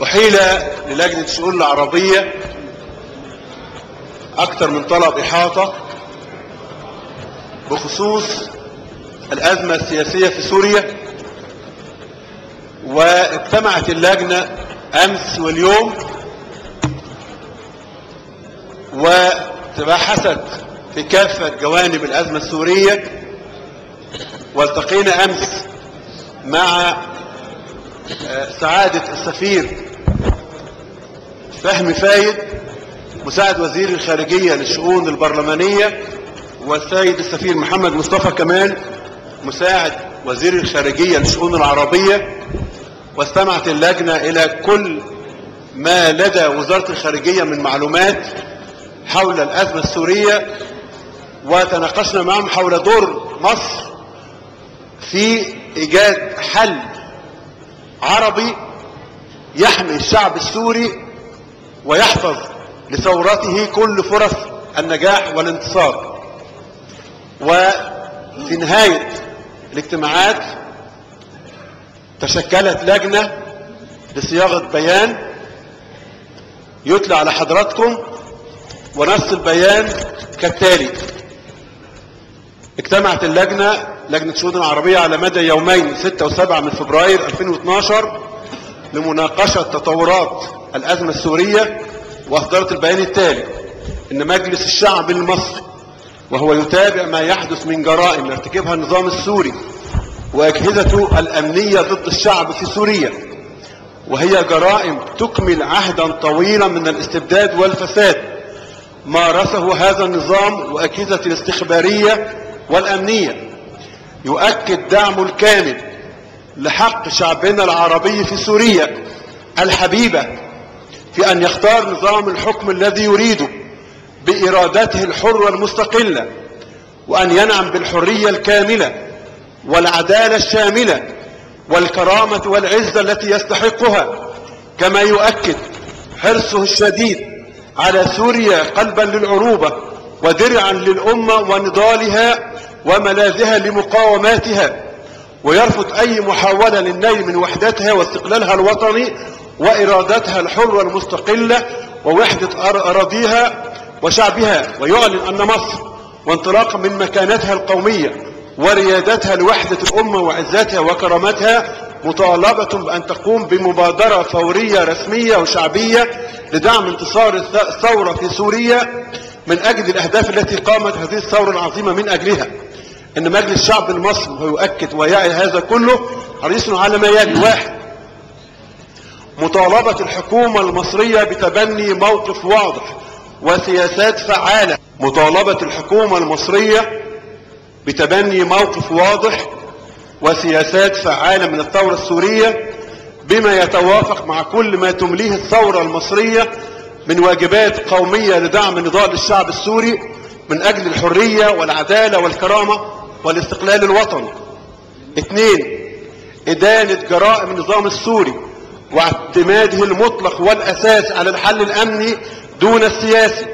أحيل للجنة الشؤون العربية أكثر من طلب إحاطة بخصوص الأزمة السياسية في سوريا، واجتمعت اللجنة أمس واليوم وتباحثت في كافة جوانب الأزمة السورية. والتقينا أمس مع سعادة السفير فهمي فايد مساعد وزير الخارجية للشؤون البرلمانية، والسيد السفير محمد مصطفى كمال مساعد وزير الخارجية للشؤون العربية. واستمعت اللجنة إلى كل ما لدى وزارة الخارجية من معلومات حول الأزمة السورية، وتناقشنا معهم حول دور مصر في إيجاد حل عربي يحمي الشعب السوري ويحفظ لثورته كل فرص النجاح والانتصار. وفي نهاية الاجتماعات تشكلت لجنة لصياغة بيان يتلى على حضراتكم، ونص البيان كالتالي: اجتمعت لجنة الشؤون العربية على مدى يومين 6 و7 من فبراير 2012 لمناقشة تطورات الأزمة السورية، وأصدرت البيان التالي: إن مجلس الشعب المصري وهو يتابع ما يحدث من جرائم يرتكبها النظام السوري وأجهزته الأمنية ضد الشعب في سوريا، وهي جرائم تكمل عهدا طويلا من الاستبداد والفساد مارسه هذا النظام وأجهزة الاستخبارية والأمنية، يؤكد دعمه الكامل لحق شعبنا العربي في سوريا الحبيبة في أن يختار نظام الحكم الذي يريده بإرادته الحرة المستقلة، وأن ينعم بالحرية الكاملة والعدالة الشاملة والكرامة والعزة التي يستحقها. كما يؤكد حرصه الشديد على سوريا قلبا للعروبة ودرعا للأمة ونضالها وملاذها لمقاوماتها، ويرفض أي محاولة للنيل من وحدتها واستقلالها الوطني وإرادتها الحرة المستقلة ووحدة أراضيها وشعبها، ويعلن أن مصر وانطلاقا من مكانتها القومية وريادتها لوحدة الأمة وعزتها وكرامتها مطالبة بأن تقوم بمبادرة فورية رسمية وشعبية لدعم انتصار الثورة في سوريا من أجل الأهداف التي قامت هذه الثورة العظيمة من أجلها. إن مجلس الشعب المصري ويؤكد ويعي هذا كله حريص على ما يلي: 1. مطالبة الحكومة المصرية بتبني موقف واضح وسياسات فعالة. مطالبة الحكومة المصرية بتبني موقف واضح وسياسات فعالة من الثورة السورية بما يتوافق مع كل ما تمليه الثورة المصرية من واجبات قومية لدعم نضال الشعب السوري من أجل الحرية والعدالة والكرامة والاستقلال الوطني. 2. إدانة جرائم النظام السوري واعتماده المطلق والأساس على الحل الأمني دون السياسي،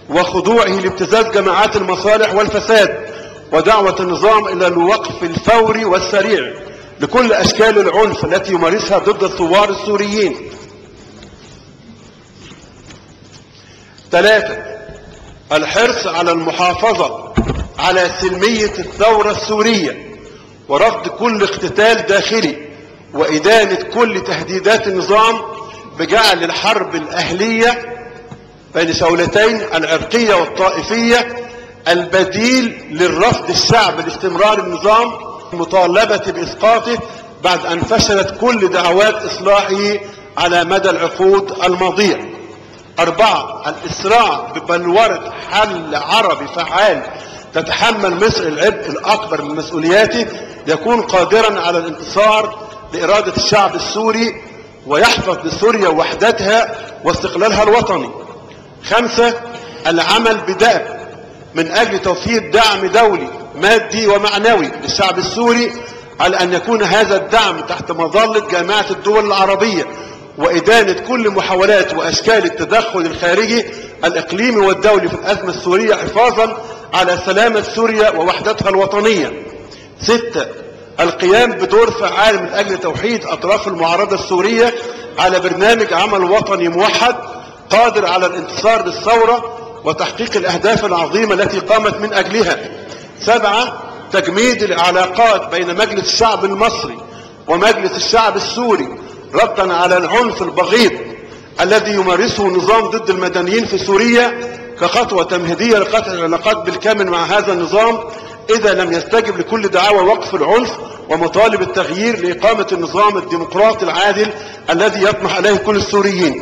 وخضوعه لابتزاز جماعات المصالح والفساد، ودعوة النظام إلى الوقف الفوري والسريع لكل أشكال العنف التي يمارسها ضد الثوار السوريين. 3. الحرص على المحافظة على سلمية الثورة السورية ورفض كل اقتتال داخلي، وإدانة كل تهديدات النظام بجعل الحرب الأهلية بين شولتين العرقية والطائفية البديل للرفض الشعب لاستمرار النظام، المطالبة بإسقاطه بعد أن فشلت كل دعوات إصلاحه على مدى العقود الماضية. 4. الإسراع ببلورة حل عربي فعال تتحمل مصر العبء الأكبر من مسؤولياته ليكون قادرا على الانتصار لإرادة الشعب السوري ويحفظ لسوريا وحدتها واستقلالها الوطني. 5. العمل بدأب من أجل توفير دعم دولي مادي ومعنوي للشعب السوري، على أن يكون هذا الدعم تحت مظلة جامعة الدول العربية، وإدانة كل محاولات وأشكال التدخل الخارجي الإقليمي والدولي في الأزمة السورية حفاظا على سلامة سوريا ووحدتها الوطنية. 6. القيام بدور فعال من أجل توحيد أطراف المعارضة السورية على برنامج عمل وطني موحد قادر على الانتصار للثورة وتحقيق الأهداف العظيمة التي قامت من أجلها. 7. تجميد العلاقات بين مجلس الشعب المصري ومجلس الشعب السوري ردا على العنف البغيض الذي يمارسه النظام ضد المدنيين في سوريا كخطوة تمهيدية لقطع العلاقات بالكامل مع هذا النظام إذا لم يستجب لكل دعاوى وقف العنف ومطالب التغيير لإقامة النظام الديمقراطي العادل الذي يطمح إليه كل السوريين.